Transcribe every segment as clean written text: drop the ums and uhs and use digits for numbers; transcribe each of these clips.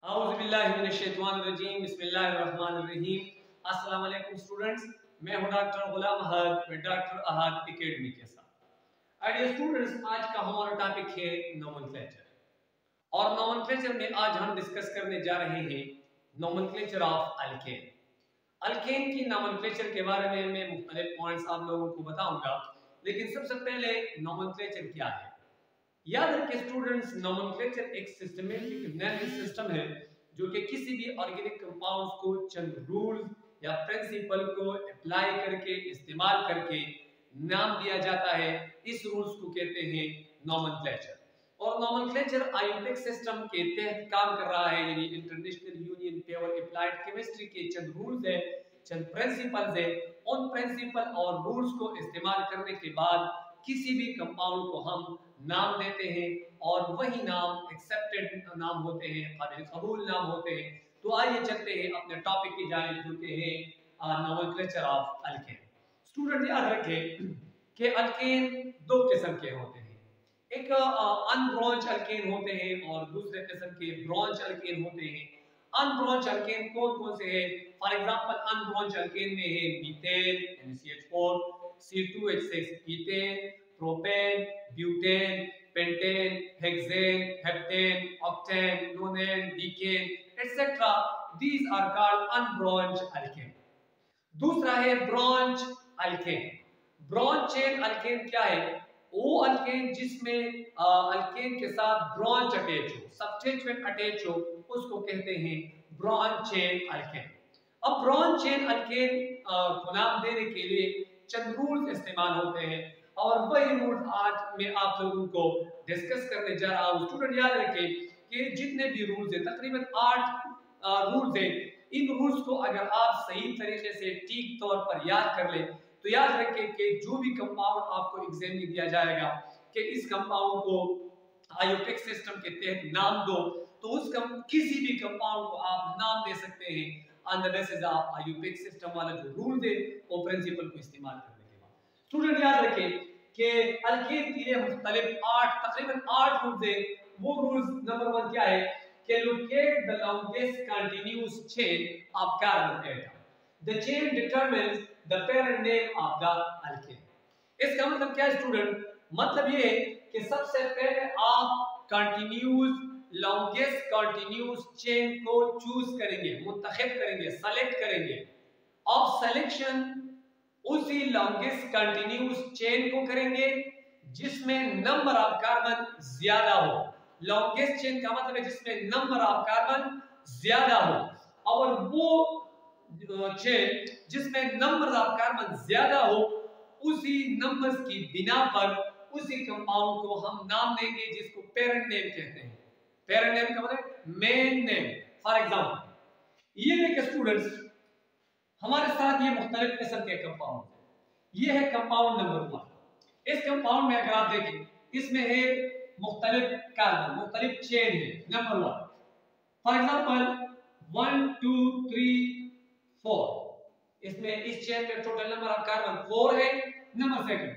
बिस्मिल्लाहिर्रहमानिर्रहीम। अस्सलाम वालेकुम स्टूडेंट्स, मैं हूं डॉक्टर गुलाम अहद में डॉक्टर अहद एकेडमी के साथ। डियर स्टूडेंट्स, आज का हमारा टॉपिक है नोमेनक्लेचर और नोमेनक्लेचर में आज हम डिस्कस करने जा रहे हैं नोमेनक्लेचर ऑफ अल्केन। अल्केन की नोमेनक्लेचर के बारे में मैं मुख्तलिफ पॉइंट्स आप लोगों को बताऊंगा, लेकिन सबसे पहले नोमेनक्लेचर क्या है याद रखें स्टूडेंट्स। नोमेनक्लेचर एक सिस्टमेटिक नेमिंग सिस्टम है जो कि किसी भी ऑर्गेनिक कंपाउंड्स को चंद रूल्स या प्रिंसिपल को अप्लाई करके इस्तेमाल करके नाम दिया जाता है। इस रूल्स को कहते हैं नोमेनक्लेचर। और नोमेनक्लेचर आयोटिक सिस्टम के तहत काम कर रहा है, यानी international union for applied chemistry के चंद रूल्स है, चंद प्रिंसिपल्स है। उन प्रिंसिपल और रूल्स को इस्तेमाल करने के बाद किसी भी कंपाउंड को हम नाम देते हैं और वही नाम एक्सेप्टेड नाम होते हैं, काबिल कबूल नाम होते हैं। तो आइए चलते हैं अपने टॉपिक की जानिब जो कि है नोमेनक्लेचर ऑफ अल्केन। स्टूडेंट याद रखें कि अल्केन दो किस्म के होते हैं, एक अनब्रांच अल्केन होते हैं और दूसरे किस्म के ब्रांच अल्केन होते हैं। अनब्रांच अल्केन कौन कौन से हैं? फॉर एग्जांपल अनब्रांच अल्केन में है methane NaCH4, C2H6 ethane, propane, butane, pentane, hexane, heptane, octane, nonane, decane etcetera. These are called unbranch alkane. दूसरा है branch alkane. Branch chain alkane क्या है? वो अल्केन जिसमें अल्केन के साथ ब्रांच अटैच हो, सब्स्टिट्यूएंट अटैच हो, उसको कहते हैं ब्रांच चेन अल्केन। अब ब्रांच चेन अल्केन को नाम देने के लिए चंद रूल्स इस्तेमाल होते हैं और वही रूल्स आज मैं आप लोगों को डिस्कस करने जा रहा हूं। स्टूडेंट याद रखें कि जितने भी रूल्स हैं, तकरीबन 8 रूल्स हैं। इन रूल्स को अगर आप सही तरीके से ठीक तौर पर याद कर लें तो याद रखें कि जो भी कंपाउंड आपको एग्जाम में दिया जाएगा कि इस कंपाउंड को आयोटिक सिस्टम के तहत नाम दो, तो उस किसी भी कंपाउंड को आप नाम दे सकते हैं on the basis of aortic system वाला जो रूल है वो प्रिंसिपल को इस्तेमाल करने के बाद। स्टूडेंट याद रखें कि अल्केन के लिए मुख्तलिफ तकरीबन 8 रूल्स है। वो रूल्स नंबर 1 क्या है कि locate the longest continuous chain of carbon atom. The chain determines the parent name of the alkane. इसका मतलब क्या है स्टूडेंट? मतलब ये है कि सबसे पहले आप कंटिन्यूस लॉन्गेस्ट कंटिन्यूस चेन को चूज करेंगे, मुंतखब करेंगे, सेलेक्ट करेंगे। ऑफ सिलेक्शन उसी लॉन्गेस्ट कंटिन्यूस चेन को करेंगे जिसमें नंबर ऑफ कार्बन ज्यादा हो। लॉन्गेस्ट चेन का मतलब है जिसमें नंबर ऑफ कार्बन ज्यादा हो, और वो चेन जिसमें नंबर ऑफ कार्बन ज्यादा हो उसी नंबर्स की बिना पर उसी कंपाउंड को हम नाम देंगे जिसको पेरेंट नेम कहते हैं। पेरेंट नेम का मतलब मेन नेम। फॉर एग्जांपल ये देखिए स्टूडेंट्स, हमारे साथ ये मुख्तलिफ किस्म के कंपाउंड। ये है कंपाउंड नंबर 1। इस कंपाउंड में अगर आप देखें इसमें है मुख्तलिफ कार्बन, मुख्तलिफ चेन है नंबर 1। फॉर एग्जांपल 1 2 3 4, इसमें इस चेन में टोटल नंबर ऑफ कार्बन 4 है। नंबर सेकंड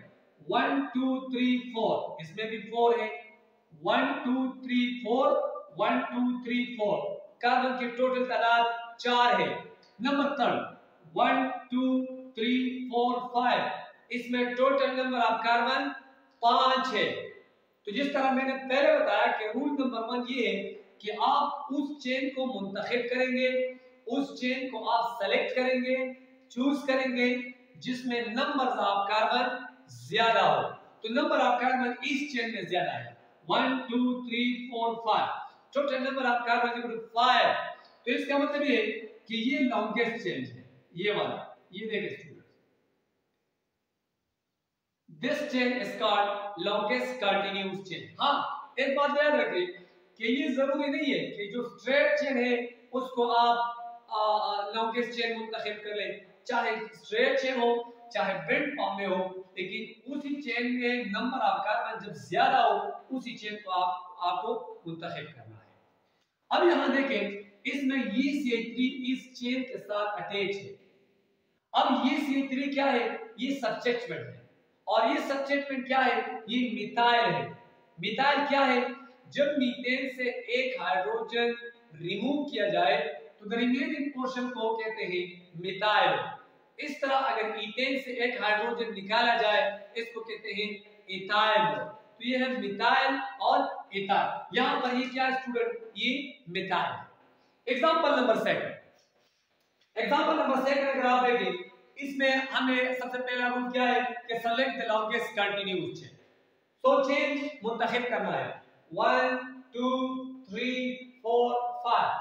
1 2 3 4, इसमें भी 4 है। 1 2 3 4 1 2 3 4, कार्बन की टोटल तादाद 4 है। नंबर थर्ड 1 2 3 4 5, इसमें टोटल नंबर ऑफ कार्बन 5 है। तो जिस तरह मैंने पहले बताया कि रूल नंबर 1 ये है कि आप उस चेन को मुंतखब करेंगे, उस चेन को आप सेलेक्ट करेंगे, चूज करेंगे जिसमें नंबर ऑफ कार्बन ज्यादा हो। तो नंबर ऑफ कार्बन इस चेन में ज्यादा है, 1 2 3 4 5, टोटल नंबर ऑफ कार्बन 5। तो इसका मतलब ये है कि ये लॉन्गेस्ट चेन है, ये वाला। ये देखिए students, this chain is called longest continuous chain. हाँ, एक बात याद रखिए कि ये जरूरी नहीं है कि जो स्ट्रेट चेन है उसको आप लॉन्गेस्ट चेन मुंतखब कर लें। चाहे स्ट्रेट चेन हो चाहे बेंड फॉर्म में हो, लेकिन उसी चेन में नंबर ऑफ कार्बन जब ज्यादा हो उसी चेन को आपको मुंतखब करना है। अब यहां देखें इसमें ये CH3 इस चेन के साथ अटैच है। अब ये CH3 क्या है? ये सब्स्टिट्यूएंट है, और ये सब्स्टिट्यूएंट क्या है? ये मिथाइल है। मिथाइल क्या है? जब मीथेन से एक हाइड्रोजन रिमूव किया जाए तो द रिमेनिंग पोर्शन को कहते हैं मिथाइल। इस तरह अगर ईथेन से एक हाइड्रोजन निकाला जाए इसको कहते हैं इथाइल। तो ये है मिथाइल और इथाइल। यहां पर ये क्या है स्टूडेंट, ये मिथाइल। एग्जांपल नंबर सेकंड अगर आप देखें, इसमें हमें सबसे पहला रूल क्या है कि select the longest continuous chain. तो चेन मुंतखब करना है 1 2 3 4 5।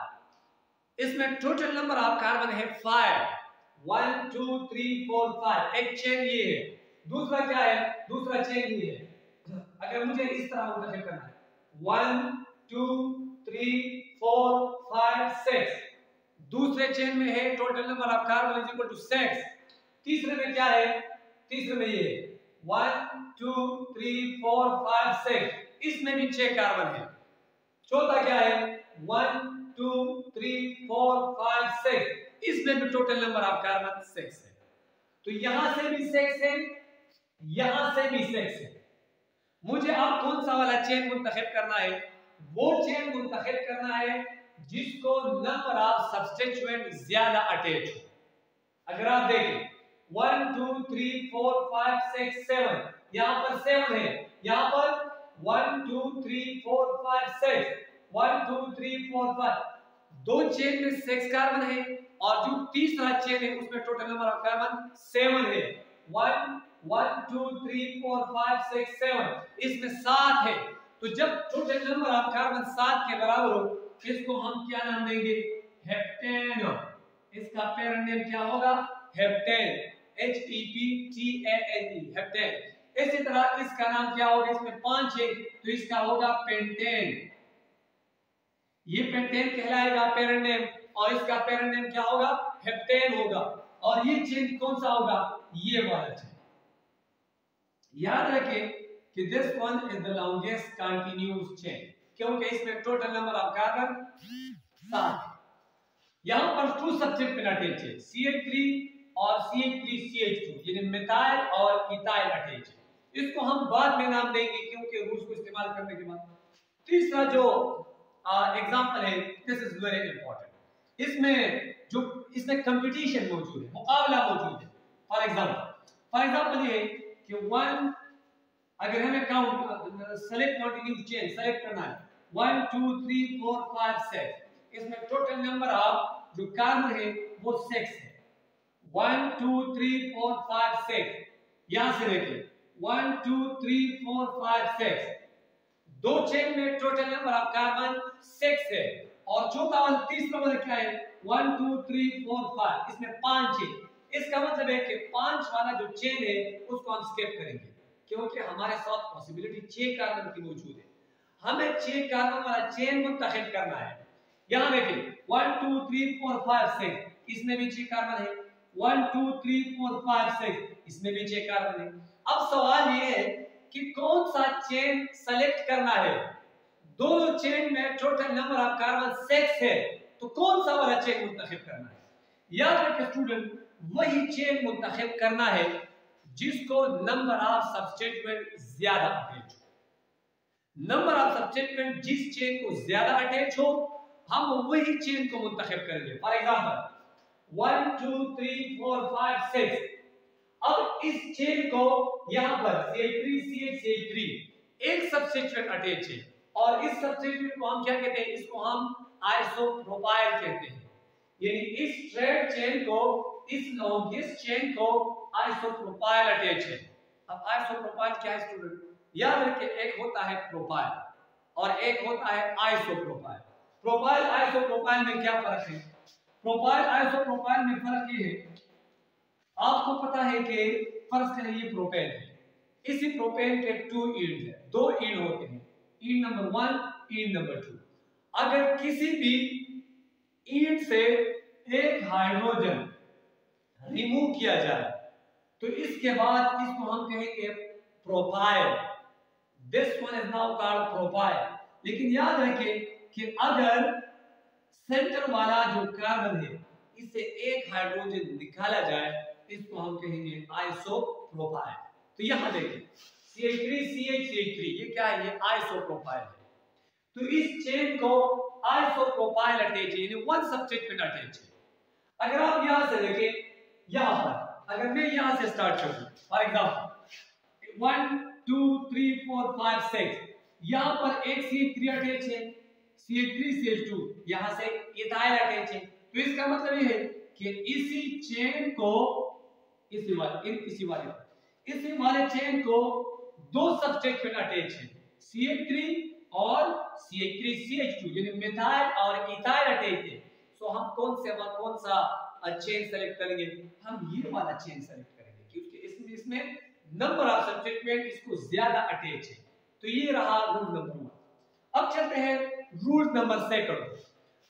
इसमें टोटल नंबर ऑफ कार्बन है 5। 1 2 3 4 5। एक चेन ये है, दूसरा क्या है, दूसरा चेन ये है। अगर मुझे इस तरह मुंतखब करना है 1 2 3 4 5 6, दूसरे चेन में है total number of carbon is equal to 6। तीसरे में क्या है, तीसरे में ये 1 2 3 4 5 6, इसमें भी 6 कार्बन है। चौथा क्या है 1 2 3 4 5 6, इसमें भी टोटल नंबर ऑफ कार्बन 6 है। तो यहां से भी 6 है, यहां से भी 6 है। मुझे अब कौन सा वाला चेन मुंतखब करना है, वो चेन मुंतखब करना है जिसको नंबर ऑफ सब्स्टिट्यूएंट ज्यादा अटैच हो। अगर आप देखें 1 2 3 4 5 6 7, यहां पर 7 है, यहां पर 1 2 3 4 5 6 1 2 3 4 5, दो चेन में 6 कार्बन है और जो तीसरा चेन है उसमें टोटल नंबर ऑफ कार्बन 7 है। 1 1 2 3 4 5 6 7, इसमें 7 है। तो जब टोटल नंबर ऑफ कार्बन 7 के बराबर हो, इसको हम क्या नाम देंगे, हेप्टेन। इसका पेरेंट नेम क्या होगा, हेप्टेन, HEPTANE, हेप्टेन। इसी तरह इसका नाम क्या होगा, इसमें 5 है तो इसका होगा पेंटेन। ये पेंटेन कहलाएगा पेरेंट नेम, और इसका पेरेंट नेम क्या होगा, हेप्टेन होगा। और ये चेन कौन सा होगा, ये वाला चेन। याद रखें कि this one is the longest continuous chain, क्योंकि इसमें टोटल नंबर ऑफ कार्बन 7 है। यहां पर टू सब्स्टिट्यूएंट अटैच है, CH3 और CH3CH2, यानी मिथाइल और इथाइल अटैच है। इसको हम बाद में नाम देंगे क्योंकि रूल्स को इस्तेमाल करने के बाद। तीसरा जो एग्जांपल है, दिस इज वेरी इंपॉर्टेंट। इसमें कंपटीशन मौजूद है, मुकाबला मौजूद है। फॉर एग्जांपल ये कि 1, अगर हमें count select continuous chain select करना है 1 2 3 4 5 6, इसमें टोटल नंबर ऑफ जो कार्बन है वो 6 है। 1 2 3 4 5 6, यहां से देखिए 1 2 3 4 5 6, दो चेन में टोटल नंबर ऑफ कार्बन 6 है। और चौथा वाला तीसरा वाला क्या है 1 2 3 4 5, इसमें 5 है। इसका मतलब है कि 5 वाला जो चेन है उसको हम स्किप करेंगे, क्योंकि हमारे साथ पॉसिबिलिटी 6 कार्बन की मौजूद है। हमें 6 कार्बन वाला चेन मुंतखब करना है। यहां देखिए 1 2 3 4 5 6, इसमें भी 6 कार्बन है। 1 2 3 4 5 6, इसमें भी 6 कार्बन है। अब सवाल ये है कि कौन सा चेन सेलेक्ट करना है। दोनों चेन में टोटल नंबर ऑफ कार्बन 6 है, तो कौन सा वाला चेन मुंतखब करना है। याद रखें स्टूडेंट, वही चेन मुंतखब करना है जिसको नंबर ऑफ सब्स्टिट्यूएंट ज्यादा अटैच हो। नंबर ऑफ सब्स्टिट्यूएंट जिस चेन को ज्यादा अटैच हो, हम वही चेन को मुंतखब करेंगे। फॉर एग्जांपल 1 2 3 4 5 6, अब इस चेन को यहां पर CH3 एक सब्स्टिट्यूएंट अटैच है, और इस सब्स्टिट्यूएंट को हम क्या कहते हैं, इसको हम आइसोप्रोपाइल कहते हैं। यानी इस स्ट्रेट चेन को, इस लॉन्गेस्ट चेन को आइसोप्रोपाइल अटैच है। अब आइसोप्रोपाइल क्या है स्टूडेंट, याद रखिए, एक होता है प्रोपाइल और एक होता है आइसोप्रोपाइल। प्रोपाइल आइसोप्रोपाइल में क्या फर्क है, प्रोपाइल आइसोप्रोपाइल में फर्क ये है, आपको पता है कि फर्ज करें ये प्रोपेन है, इसी प्रोपेन के 2 एंड है, 2 एंड होते हैं, एंड नंबर 1, एंड नंबर 2। अगर किसी भी एंड से एक हाइड्रोजन रिमूव किया जाए तो इसके बाद इसको हम कहेंगे propyl. This one is now called propyl. लेकिन याद रखें कि अगर सेंटर वाला जो कार्बन है इससे एक हाइड्रोजन निकाला जाए, इसको हम कहेंगे आइसोप्रोपाइल। तो यहां देखिए CH3 CH3, ये क्या है, ये आइसोप्रोपाइल है। तो इस चेन को आइसोप्रोपाइल अटैच है, यानी वन सब्स्टिट्यूएंट अटैच है। अगर आप यहां से देखें, यहां पर अगर मैं यहां से स्टार्ट करूं, फॉर एग्जांपल 1 2 3 4 5 6, यहां पर एक CH3 अटैच है, CH3 CH2, यहां से इथाइल अटैच है। तो इसका मतलब ये है कि इसी चेन को इसी वाले चेन को दो सब्स्टिट्यूएंट अटैच है, CH3 और CH3CH2, यानी मिथाइल और इथाइल अटैच है। सो हम कौन सा चेन सेलेक्ट करेंगे? हम ये वाला चेन सेलेक्ट करेंगे, क्योंकि इसमें नंबर ऑफ सब्स्टिट्यूएंट इसको ज्यादा अटैच है। तो ये रहा रूल नंबर 1। अब चलते हैं रूल नंबर 2।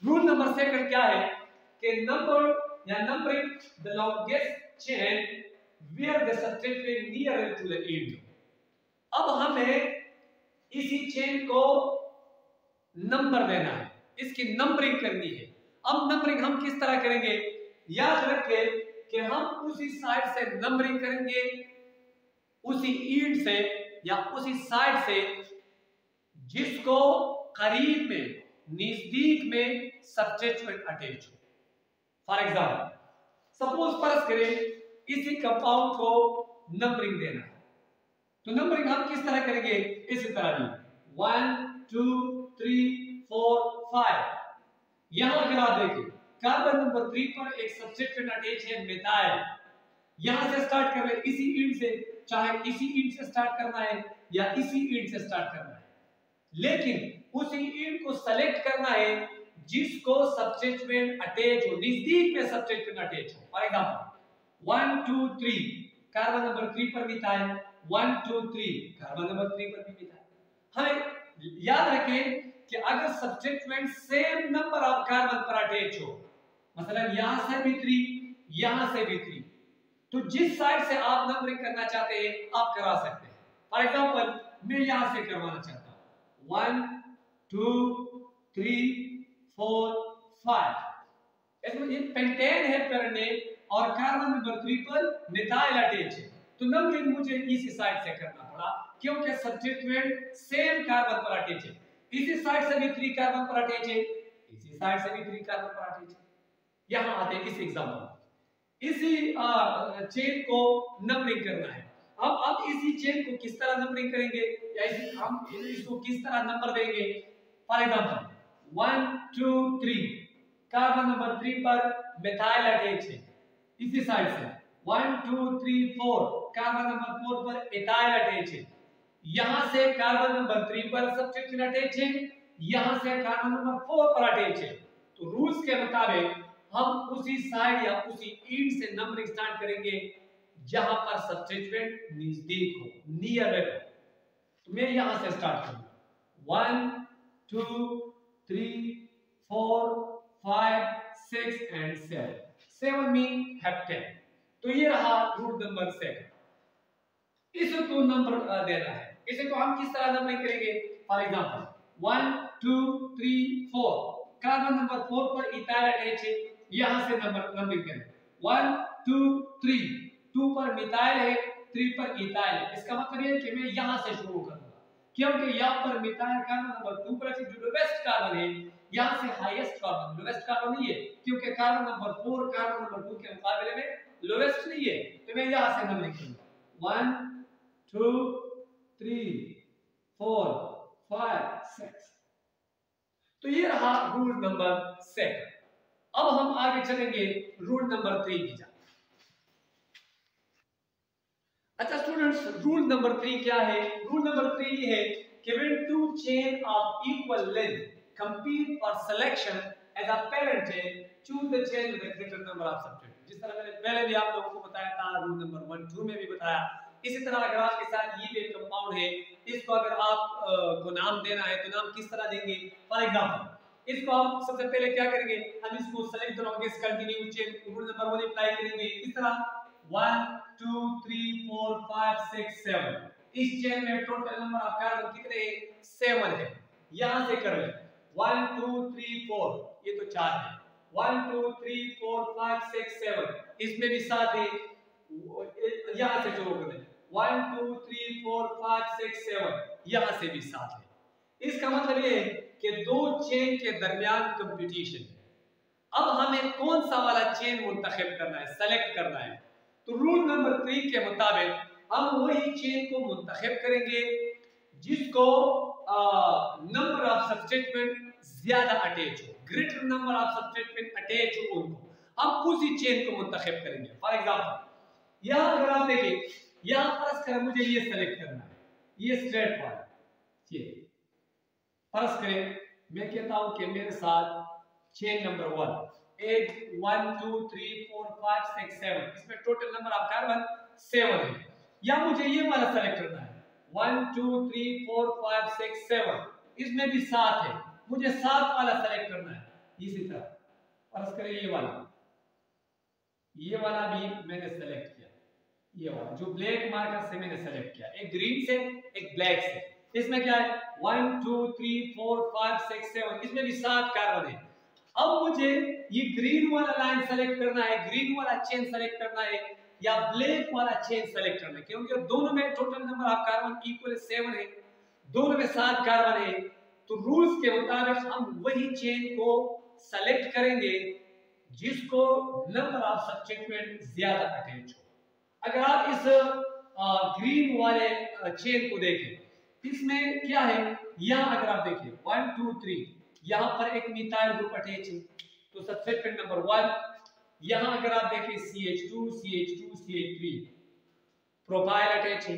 रूल नंबर 2 क्या है कि numbering the longest chain where the substituent nearer to the end। अब हमें इसी चेन को नंबर देना है, इसकी नंबरिंग करनी है। अब नंबरिंग हम किस तरह करेंगे? याद रखें कि हम उसी साइड से नंबरिंग करेंगे, उसी एंड से या उसी साइड से जिसको करीब में, नजदीक में सब्स्टिट्यूएंट अटैच हो। फॉर एग्जांपल, सपोज फर्ज करें इसी कंपाउंड को नंबरिंग देना है, तो नंबरिंग हम किस तरह करेंगे? इसी तरह भी 1 2 3 4 5। यहां अगर आप देखें कार्बन नंबर 3 पर एक सब्स्टिट्यूएंट अटैच है मिथाइल। यहां से स्टार्ट कर रहे, इसी एंड से, चाहे इसी एंड से स्टार्ट करना है या इसी एंड से स्टार्ट करना है, लेकिन उसी एंड को सेलेक्ट करना है जिसको सब्स्टिट्यूएंट अटैच हो, नजदीक में सब्स्टिट्यूएंट अटैच हो। फॉर एग्जांपल 1 2 3 कार्बन नंबर 3 पर मिथाइल, 1 2 3 कार्बन नंबर 3 पर भी मिथाइल। हमें याद रखें कि अगर substituent same number of carbon पर अटैच हो, मतलब यहां से भी 3 यहां से भी 3, तो जिस साइड से आप नंबरिंग करना चाहते हैं आप करा सकते हैं। फॉर एग्जांपल मैं यहां से करवाना चाहता हूं 1 2 3 4 5। इसमें ये पेंटेन है पेरोनेम और कार्बन नंबर 3 पर मिथाइल अटैच है, तो नंबरिंग मुझे इसी साइड से करना पड़ा क्योंकि सब्स्टिट्यूएंट सेम कार्बन पर अटैच है। इसी साइड से भी 3 कार्बन पर अटैच है, इसी साइड से भी 3 कार्बन पर अटैच है। यहां आते हैं इस एग्जांपल, इसी चेन को नंबरिंग करना है। अब इसी चेन को किस तरह नंबरिंग करेंगे या हम इसको किस तरह नंबर देंगे? फॉर एग्जांपल 1 2 3 कार्बन नंबर 3 पर मिथाइल अटैच है, इसी साइड से 1 2 3 4 कार्बन नंबर 4 पर इथाइल अटैच है। यहां से कार्बन नंबर 3 पर सब्स्टिट्यूएंट अटैच है, यहां से कार्बन नंबर 4 पर अटैच है। तो रूल्स के मुताबिक हम उसी साइड या उसी एंड से नंबरिंग स्टार्ट करेंगे जहां पर सब्स्टिट्यूएंट नजदीक हो, नियर हो। तो मैं यहां से स्टार्ट करूंगा 1 2 3 4 5 6 एंड 7। 7 mean heptane. तो ये रहा रूल नंबर 7। इसको नंबर देना है। इसे को हम किस तरह नंबरिंग करेंगे? फॉर एग्जांपल 1 2 3 4 कार्बन नंबर 4 पर इथाइल अटैच है, यहां से नंबरिंग करें 1 2 3 2 पर मिथाइल है, 3 पर इथाइल है। इसका मतलब ये है कि मैं यहां से शुरू करूंगा क्योंकि यहां पर मिथाइल कार्बन नंबर 2 पर जो लोवेस्ट कार्बन है, यहां से हाईएस्ट कार्बन, लोवेस्ट कार्बन नहीं है क्योंकि कार्बन नंबर 4 कार्बन नंबर 2 के मुकाबले में लोवेस्ट नहीं है। तो मैं यहां से नंबरिंग करूंगा 1 2 3 4 5 6। तो ये रहा रूल नंबर 7। अब हम आगे चलेंगे रूल नंबर 3 की जाए। अच्छा स्टूडेंट्स, रूल नंबर 3 क्या है? रूल नंबर 3 ये है कि when two chain of equal length compete for selection as a parent chain, choose the chain with the greater number of substituents। जिस तरह मैंने पहले भी आप लोगों को बताया था, रूल नंबर 1 2 में भी बताया। इसी तरह अगर आपके साथ ये भी कंपाउंड है, इसको अगर आप को नाम देना है तो नाम किस तरह देंगे? फॉर एग्जांपल इसको हम सबसे पहले क्या करेंगे? हम इसको select the longest continue chain, rule number 1 apply करेंगे। किस तरह? 1 2 3 4 5 6 7। इस चेन में टोटल नंबर ऑफ कार्बन कितने हैं? 7 है। यहां से कर ले 1 2 3 4, ये तो 4 है। 1 2 3 4 5 6 7, इसमें भी 7 है। यहां से शुरू कर ले 1 2 3 4 5 6 7, यहां से भी 7 है। इसका मतलब ये है कि दो चेन के दरमियान कंपटीशन है। अब हमें कौन सा वाला चेन मुंतखब करना है, सेलेक्ट करना है। तो रूल नंबर 3 के मुताबिक हम वही चेन को मुंतखब करेंगे जिसको नंबर ऑफ सबस्टिट्यूएंट ज्यादा अटैच हो, ग्रेटर नंबर ऑफ सबस्टिट्यूएंट अटैच हो, उनको हम उसी चेन को मुंतखब करेंगे। फॉर एग्जांपल यहां अगर आप देखें, यहां फर्ज करें मुझे ये सेलेक्ट करना है, ये स्ट्रेट वाला, ये फर्ज करें मैं कहता हूं कि मेरे साथ चेन नंबर 1 1 2 3 4 5 6 7, इसमें टोटल नंबर ऑफ कार्बन 7 है, या मुझे ये वाला सेलेक्ट करना है 1 2 3 4 5 6 7, इसमें भी 7 है, मुझे 7 वाला सेलेक्ट करना है। इसी तरह फर्ज करें ये वाला भी मैंने सेलेक्ट किया, ये वाला जो ब्लैक मार्कर से मैंने सेलेक्ट किया, एक ग्रीन से एक ब्लैक से, इसमें क्या है 1 2 3 4 5 6 7, इसमें भी 7 कार्बन है। अब मुझे ये ग्रीन वाला लाइन सेलेक्ट करना है, ग्रीन वाला चेन सेलेक्ट करना है, या ब्लैक वाला चेन सेलेक्ट करना है, क्योंकि दोनों में total number of carbon equal 7 है, दोनों में 7 कार्बन है। तो रूल्स के मुताबिक हम वही चेन को सेलेक्ट करेंगे जिसको नंबर ऑफ सबस्टिट्यूएंट ज्यादा अटैच हो। अगर आप इस ग्रीन वाले चेन को देखें, इसमें क्या है, यहां अगर आप देखिए 1 2 3, यहां पर एक मिथाइल ग्रुप अटैच है, तो सबस्टिट्यूएंट नंबर 1। यहां अगर आप देखें CH2 CH2 CH3 propyl attach है,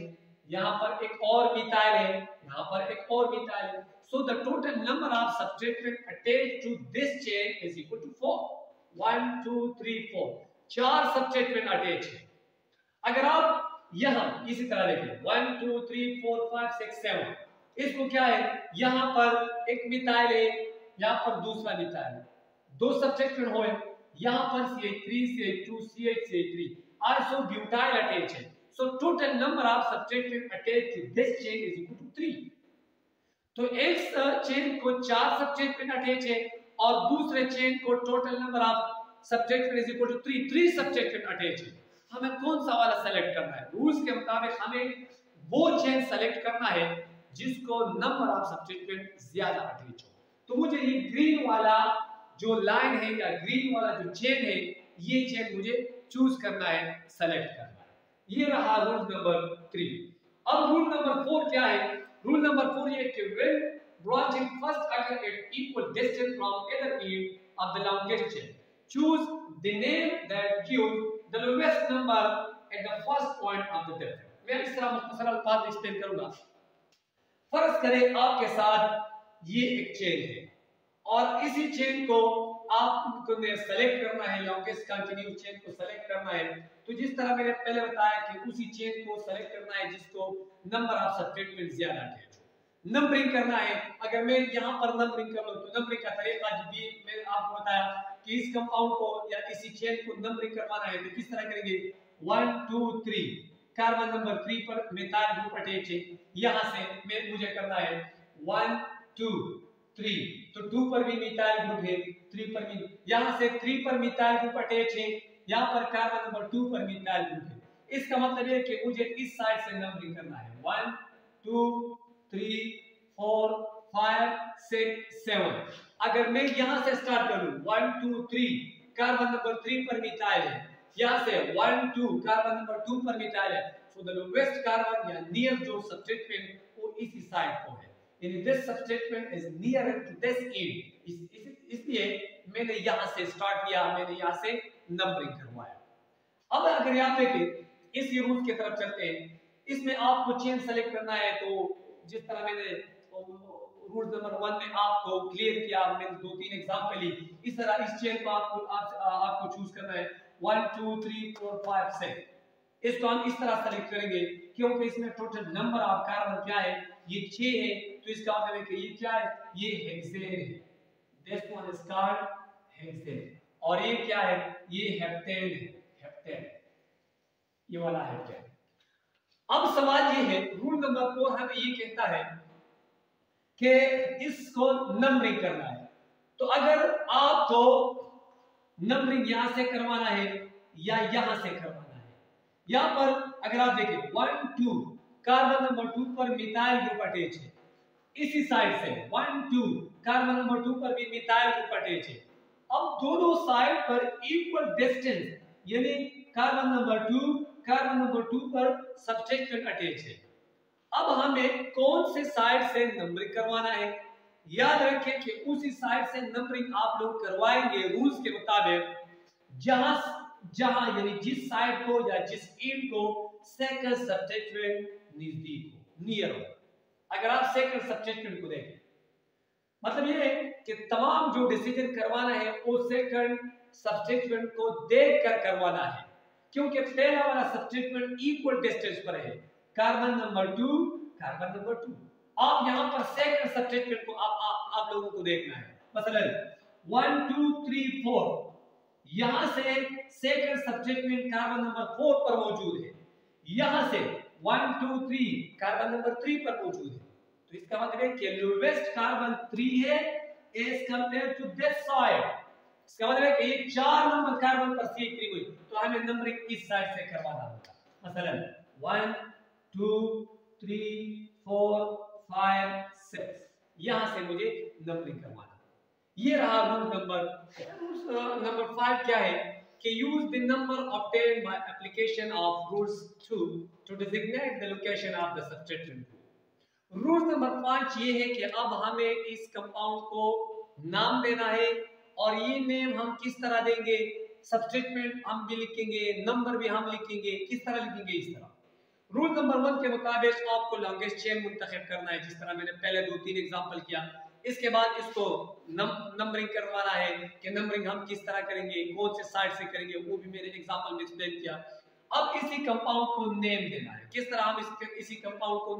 यहां पर एक और मिथाइल है, यहां पर एक और मिथाइल है। So the total number of substituent attached to this chain is equal to 4। 1 2 3 4, 4 substituent attach है। अगर आप यहां इसी तरह देखें 1 2 3 4 5 6 7, इसको क्या है, यहां पर एक मिथाइल है, यहां पर दूसरा मिथाइल है, दो सबस्टिट्यूएंट हुए, यहां पर CH3 CH2 CH CH3 also butyl attach है। So total number of substituent attached to this chain is equal to 3। तो एक चेन को 4 सबस्टिट्यूएंट अटैच है और दूसरे चेन को total number of substituent is equal to 3 substituent attach है। हमें कौन सा वाला सेलेक्ट करना है, रूल्स के मुताबिक हमें वो चेन सेलेक्ट करना है जिसको नंबर ऑफ सबस्टिट्यूएंट ज्यादा अटैच हो। तो मुझे ये ग्रीन वाला जो लाइन है या ग्रीन वाला जो चेन है, ये चेन मुझे चूज करना है, सेलेक्ट करना है। ये रहा रूल नंबर 3। अब रूल नंबर 4 क्या है, रूल नंबर 4 ये कि when branching first occur at equal distance from either end of the longest chain, choose the name that gives the lowest number at the first point of the difference। मैं इस तरह मुख्तसर अल्फाज में explain करूंगा। फर्ज करें आपके साथ ये एक चेन है और इसी चेन को आपको सेलेक्ट करना है, लॉन्गेस्ट कंटिन्यूअस चेन को सेलेक्ट करना है। तो जिस तरह मैंने पहले बताया कि उसी चेन को सेलेक्ट करना है जिसको नंबर ऑफ सबस्टिट्यूएंट ज्यादा अटैच हो। नंबरिंग करना है, अगर मैं यहां पर नंबरिंग कर लूं तो नंबरिंग का तरीका भी मैंने आपको बताया कि इस कंपाउंड को या इसी चेन को नंबरिंग करवाना है तो किस तरह करेंगे 1 2 3, कार्बन नंबर 3 पर मिथाइल ग्रुप अटैच है, यहां से मुझे करना है 1 2 3, तो 2 पर भी मिथाइल ग्रुप है, 3 पर भी, यहां से 3 पर मिथाइल ग्रुप अटैच है, यहां पर कार्बन नंबर 2 पर मिथाइल ग्रुप है। इसका मतलब है कि मुझे इस साइड से नंबरिंग करना है 1 2 3 4 5 6 7। अगर मैं यहां से स्टार्ट करूं 1 2 3, कार्बन नंबर 3 पर मिथाइल है, यहां से 1 2, कार्बन नंबर 2 पर मिथाइल है, सो द लोवेस्ट कार्बन या नियर जो सबस्टिट्यूएंट वो इसी साइड को है, यानी this substituent is near to this end. इसलिए मैंने यहां से स्टार्ट किया, मैंने यहां से नंबरिंग करवाया। अब अगर यहां पे इस रूल की तरफ चलते हैं, इसमें आपको चेन सेलेक्ट करना है। तो जिस तरह मैंने रूल नंबर 1 में आपको क्लियर किया, मैंने 2-3 एग्जांपल ली, इस तरह इस चेन को आपको चूज करना है 1 2 3 4 5 6। इसको हम इस तरह सेलेक्ट करेंगे क्योंकि इसमें टोटल नंबर ऑफ कार्बन क्या है, ये 6 है, तो इसका मतलब है कि ये क्या है, ये हेक्सेन है, this one is called hexane. और ये क्या है, ये हेप्टेन है, हेप्टेन, ये वाला हेप्टेन। अब सवाल ये है, रूल नंबर 4 हमें ये कहता है कि इसको नंबरिंग करना है। तो अगर आपको नंबरिंग यहां से करवाना है या यहां से करवाना है, यहां पर अगर आप देखें 1 2, कार्बन नंबर 2 पर मिथाइल ग्रुप अटैच है, इसी साइड से 1 2 कार्बन नंबर 2 पर भी मिथाइल ग्रुप अटैच है। अब दोनों साइड पर इक्वल डिस्टेंस यानी कार्बन नंबर 2 पर सब्स्टिट्यूएंट अटैच है। अब हमें कौन से साइड से नंबरिंग करवाना है? याद रखें कि उसी साइड से नंबरिंग आप लोग करवाएंगे रूल्स के मुताबिक जहां जहां यानी जिस साइड को या जिस एंड को सेकंड सब्स्टिट्यूएंट नजदीक हो, नियर हो। अगर आप सेकंड सब्स्टिट्यूएंट को देखें मतलब ये है कि तमाम जो डिसीजन करवाना है वो सेकंड सब्स्टिट्यूएंट को देखकर करवाना है, क्योंकि पहला वाला सब्स्टिट्यूएंट इक्वल डिस्टेंस पर है, कार्बन नंबर 2 कार्बन नंबर 2। आप यहां पर सेकंड सब्स्टिट्यूएंट को आप लोगों को देखना है। मसलन 1 2 3 4 यहां से सेकंड सब्स्टिट्यूएंट कार्बन नंबर 4 पर मौजूद है, यहां से 1 2 3 कार्बन नंबर 3 पर मौजूद है। तो इसका मतलब है कि लोवेस्ट कार्बन 3 है as compare to this side. इसका मतलब है कि ये 4 नंबर कार्बन पर CH3 हुई, तो हमें नंबरिंग इस साइड से करवाना होगा। मसलन 1 2 3 4 5 6 यहां से मुझे नंबरिंग करवाना। ये रहा रूल नंबर 5 क्या है कि use the number obtained by application of rules 2 to designate the location of the substituent. Rule number 5 ये है कि अब हमें इस कंपाउंड को नाम देना है, और ये नेम हम किस तरह देंगे? सब्स्टिट्यूएंट हम भी लिखेंगे, नंबर भी हम लिखेंगे। किस तरह लिखेंगे? इस तरह। रूल नंबर 1 के मुताबिक आपको लॉन्गेस्ट चेन मुंतखब करना है, जिस तरह मैंने पहले 2-3 एग्जांपल किया। इसके बाद इसको नंबरिंग करवाना है कि नंबरिंग हम किस तरह करेंगे, कौन से साइड से करेंगे, वो भी मैंने एग्जांपल में एक्सप्लेन किया। अब इसी कंपाउंड को नेम देना है। किस तरह हम इसी कंपाउंड को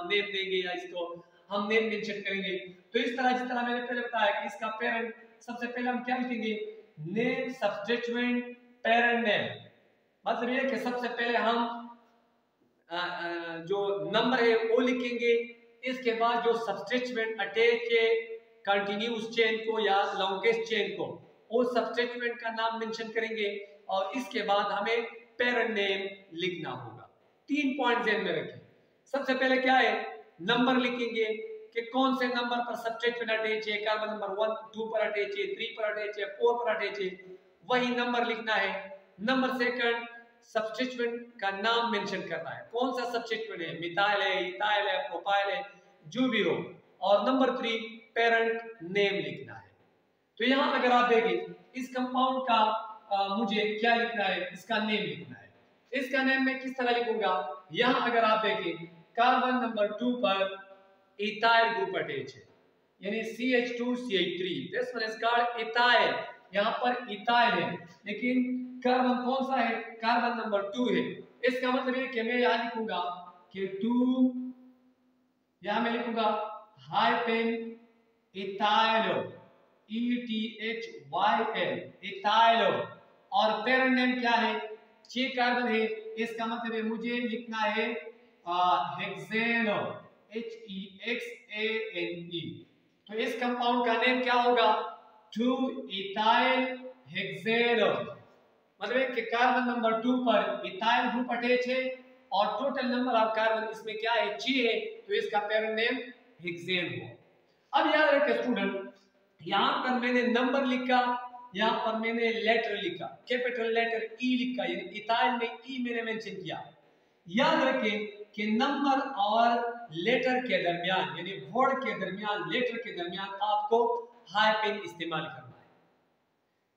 नेम देंगे या इसको हम नेम मेंशन करेंगे? तो इस तरह जिस तरह मैंने पहले बताया कि इसका पेरेंट सबसे पहले हम क्या लिखेंगे? Name substituent parent name. मतलब ये कि सबसे पहले हम जो नंबर है वो लिखेंगे, इसके बाद जो सब्स्टिट्यूएंट अटैच है कंटिन्यूअस चेन को या लॉन्गेस्ट चेन को, वो सब्स्टिट्यूएंट का नाम मेंशन करेंगे, और इसके बाद हमें पेरेंट नेम लिखना होगा। 3 पॉइंट ध्यान में रखें। सबसे पहले क्या है? नंबर लिखेंगे कि कौन से नंबर पर सब्स्टिट्यूएंट अटैच है, कार्बन नंबर 1 2 पर अटैच है, 3 पर अटैच है, 4 पर अटैच है, वही नंबर लिखना है। नंबर सेकंड सब्स्टिट्यूएंट का नाम मेंशन करना है, कौन सा सब्स्टिट्यूएंट है, मिथाइल है, इथाइल है, प्रोपाइल है, जो भी हो। और नंबर 3 पेरेंट नेम लिखना है। तो यहां अगर आप देखें इस कंपाउंड का मुझे क्या लिखना है? इसका नेम लिखना है। इसका नेम मैं किस तरह लिखूंगा? यहां अगर आप देखें कार्बन नंबर 2 पर इथाइल ग्रुप अटैच है, यानी CH2CH3, this one is called ethyl. यहां पर इथाइल है, लेकिन कार्बन कौन सा है? कार्बन नंबर 2 है। इसका मतलब ये कि मैं यहां लिखूंगा कि 2, यहां मैं लिखूंगा हाइफन इथाइलो, ETHYL इथाइलो, और पेरेंट नेम क्या है? 6 कार्बन है, इसका मतलब है मुझे लिखना है हेक्सेनो, HEXANE। तो इस कंपाउंड का नेम क्या होगा? 2 इथाइल हेक्सेनो। मतलब है कि कार्बन नंबर 2 पर इथाइल ग्रुप अटैच है, और टोटल नंबर ऑफ कार्बन इसमें क्या है? 6 है, तो इसका पेरेंट नेम हेक्सेन हो। अब याद रखें स्टूडेंट, यहां पर मैंने नंबर लिखा, यहां पर मैंने लेटर लिखा, कैपिटल लेटर E लिखा, यानी इथाइल में E मैंने मेंशन किया। याद रखें कि नंबर और लेटर के दरमियान, यानी वर्ड के दरमियान, लेटर के दरमियान आपको हाइफन इस्तेमाल करना है।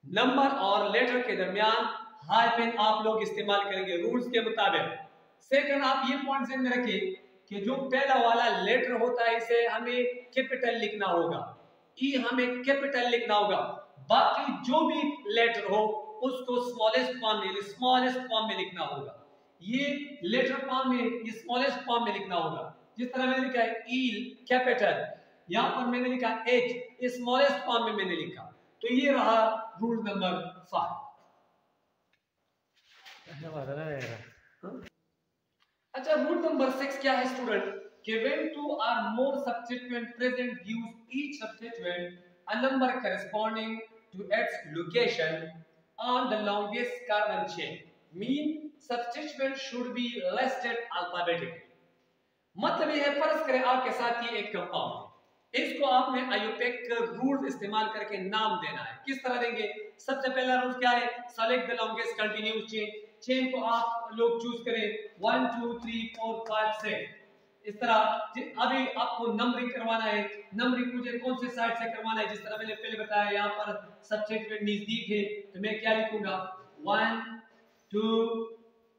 नंबर और लेटर के दरमियान हाइफन आप लोग इस्तेमाल करेंगे रूल्स के मुताबिक। सेकंड, आप ये पॉइंट ध्यान में रखिए कि जो पहला वाला लेटर होता है इसे हमें कैपिटल लिखना होगा, ई हमें कैपिटल लिखना होगा। बाकी जो भी लेटर हो उसको स्मॉलेस्ट फॉर्म में लिखना होगा। ये लेटर फॉर्म में, ये स्मॉलेस्ट फॉर्म में लिखना होगा। जिस तरह मैंने लिखा है ई कैपिटल, यहां पर मैंने लिखा एच स्मॉलेस्ट फॉर्म में मैंने लिखा। तो ये रहा रूल नंबर 5। अच्छा, रूल नंबर 6 क्या है स्टूडेंट? कि when 2 or more substituent present, use each substituent a number corresponding to its location on the longest carbon chain. Mean substituent should be listed alphabetically. मतलब ये है, फर्ज करें आपके साथ ये एक कंपाउंड है, इसको आपने आयुपेक रूल इस्तेमाल करके नाम देना है। किस तरह देंगे? सबसे पहला रूल क्या है? Select the longest continuous chain. Chain को आप लोग चूज करें 1 2 3 4 5 6 इस तरह। अभी आपको नंबरिंग करवाना है, नंबरिंग मुझे कौन से साइड से करवाना है? जिस तरह मैंने पहले बताया, यहाँ पर सब्जेक्ट में नजदीक है तो मैं क्या लिखूंगा? 1 2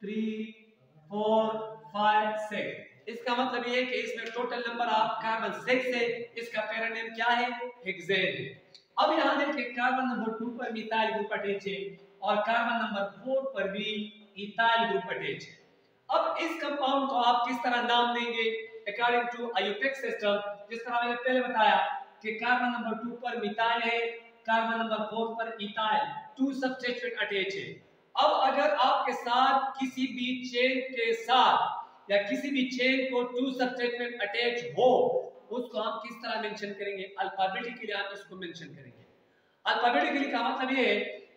3 4 5 6। इसका मतलब ये है कि इसमें टोटल नंबर ऑफ कार्बन 6 है। इसका पैरा नेम क्या है? हेक्सेन है। अब यहाँ देखिए, कार्बन नंबर 2 पर मिथाइल ग्रुप अटैच है और कार्बन नंबर 4 पर भी इथाइल ग्रुप अटैच है। अब इस कंपाउंड को आप किस तरह नाम देंगे? अकॉर्डिंग टू आयुपेक सिस्टम, जिस तरह मैंने पहले बताया कि कार्बन नंबर 2 पर मिथाइल है, कार्बन नंबर 4 पर इथाइल, 2 सब्स्टिट्यूएंट अटैच है। अब अगर आपके साथ किसी भी चेन के साथ या किसी भी चेन को 2 सब्स्टिट्यूएंट अटैच हो, उसको हम किस तरह मेंशन करेंगे? अल्फाबेटिकली हम इसको मेंशन करेंगे। अल्फाबेटिकली का मतलब ये है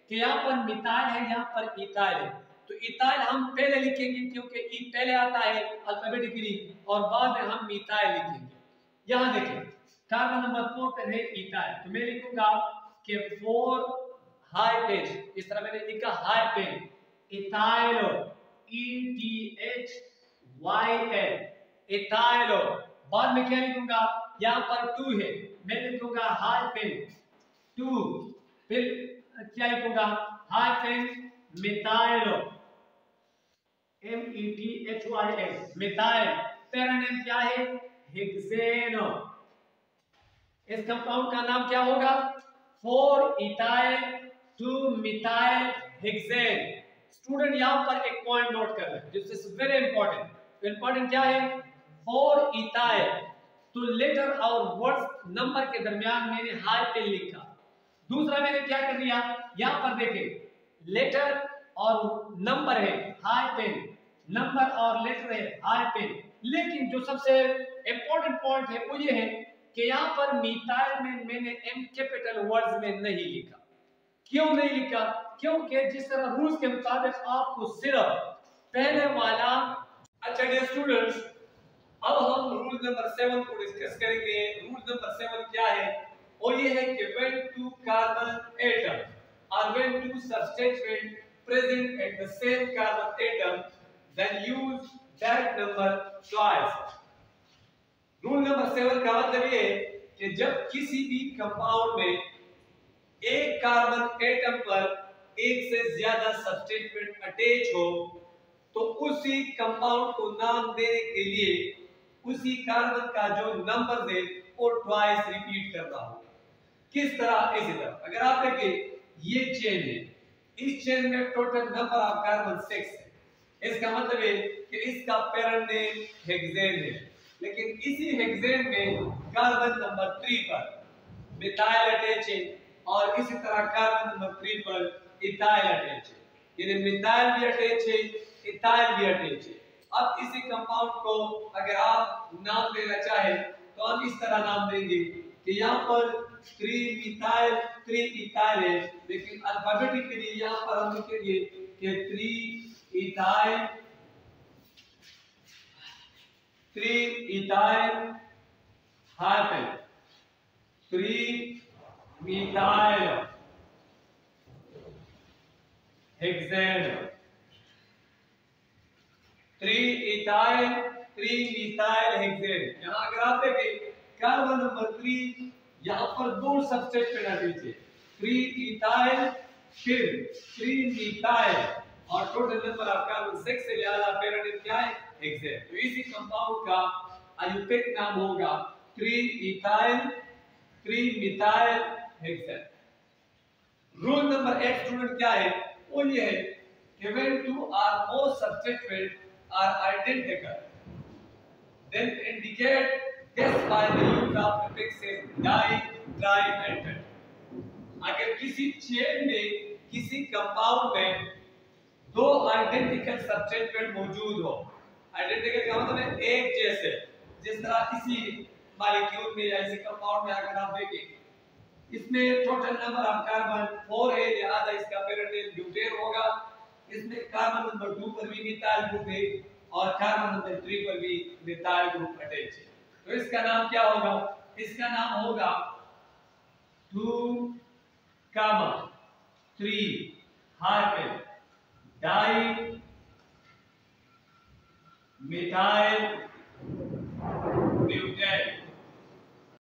कि यहाँ पर मिथाइल है, यहाँ पर इथाइल है, तो इथाइल हम पहले लिखेंगे क्योंकि ई पहले आता है अल्फाबेटिकली, और बाद में हम मिथाइल लिखेंगे। यहाँ देखें, कार्बन नंबर 4 पर है इथाइल, तो मैं लिखूंगा कि 4 हाई पेन, इस तरह मैंने लिखा हाई पेन, इथाइलो, ETHYL, इथाइलो। बाद में क्या लिखूंगा? यहाँ पर 2 है, मैं लिखूंगा हाई पेन 2, फिर क्या लिखूंगा? हाई पेन मिथाइलो, METHYL, मिथाइल। पैरा नेम क्या है? हेक्सेनो। इस कंपाउंड का नाम क्या होगा? 4 इथाइल 2 मिथाइल हेक्सेन। स्टूडेंट यहां पर एक पॉइंट नोट कर लें, this is very important. Important क्या है? 4 इथाइल, तो लेटर और वर्ड्स नंबर के दरमियान मैंने हाई पेन लिखा। दूसरा मैंने क्या कर दिया? यहां पर देखें, लेटर और नंबर है हाई पेन, नंबर और लेटर है हाई पेन, लेकिन जो सबसे इंपॉर्टेंट पॉइंट है वो ये है कि यहाँ पर मिथाइल में मैंने एम कैपिटल वर्ड्स में नहीं लिखा। क्यों नहीं लिखा? क्योंकि जिस तरह रूल्स के मुताबिक आपको सिर्फ पहले वाला। अच्छा डियर स्टूडेंट्स, अब हम रूल नंबर 7 को डिस्कस करेंगे। रूल नंबर 7 क्या है? वो ये है कि when two carbon atom or when two substituent present at the same carbon atom, then use that number twice. Rule number 7 का मतलब ये है कि जब किसी भी कंपाउंड में एक कार्बन एटम पर एक से ज्यादा सब्स्टिट्यूएंट अटैच हो, तो उसी कंपाउंड को नाम देने के लिए उसी कार्बन का जो नंबर है वो ट्वाइस रिपीट करना होगा। किस तरह? इसी तरह अगर आप देखें, ये चेन है, इस चेन में टोटल नंबर ऑफ कार्बन 6 है। इसका मतलब है कि इसका पेरेंट नेम हेक्सेन है, लेकिन इसी हेक्सेन में कार्बन नंबर 3 पर मिथाइल अटैच है और इसी तरह कार्बन नंबर 3 पर इथाइल अटैच है। यानी मिथाइल भी अटैच है, इथाइल भी अटैच है। अब इसी कंपाउंड को अगर आप नाम देना चाहे तो हम इस तरह नाम देंगे कि यहाँ पर 3 मिथाइल 3 इथाइल है, लेकिन अल्फाबेटिकली यहाँ पर हम लिखेंगे कि 3 ethyl 3 ethyl hyphen 3 methyl hexane, 3 ethyl 3 methyl hexane. यहां अगर आप देखें, कार्बन नंबर 3 यहां पर दो सब्स्टिट्यूएंट अटैच है, 3 इथाइल फिर 3 मिथाइल और टोटल नंबर ऑफ कार्बन 6 से ज्यादा पैरा नेम क्या है? हेक्सेन। तो इसी कंपाउंड का आयुपेक नाम होगा 3 ethyl 3 methyl hexane. Rule number 8 student क्या है? वो ये है कि when two or more substituents are identical, then indicate this by the use of prefixes di, tri and ter. अगर किसी चेन में किसी कंपाउंड में दो आइडेंटिकल सब्स्टिट्यूएंट मौजूद हो, आइडेंटिकल का मतलब है एक जैसे, जिस तरह इसी मॉलिक्यूल में या इसी कंपाउंड में अगर आप देखें, इसमें टोटल नंबर ऑफ कार्बन 4 है, लिहाजा इसका पैरा नेम ब्यूटेन होगा। इसमें कार्बन नंबर 2 पर भी मिथाइल ग्रुप है, और कार्बन नंबर 3 पर भी मिथाइल ग्रुप अटैच है। तो इसका नाम क्या होगा? इसका नाम होगा 2 कामा 3 हाइफन डाई मिथाइल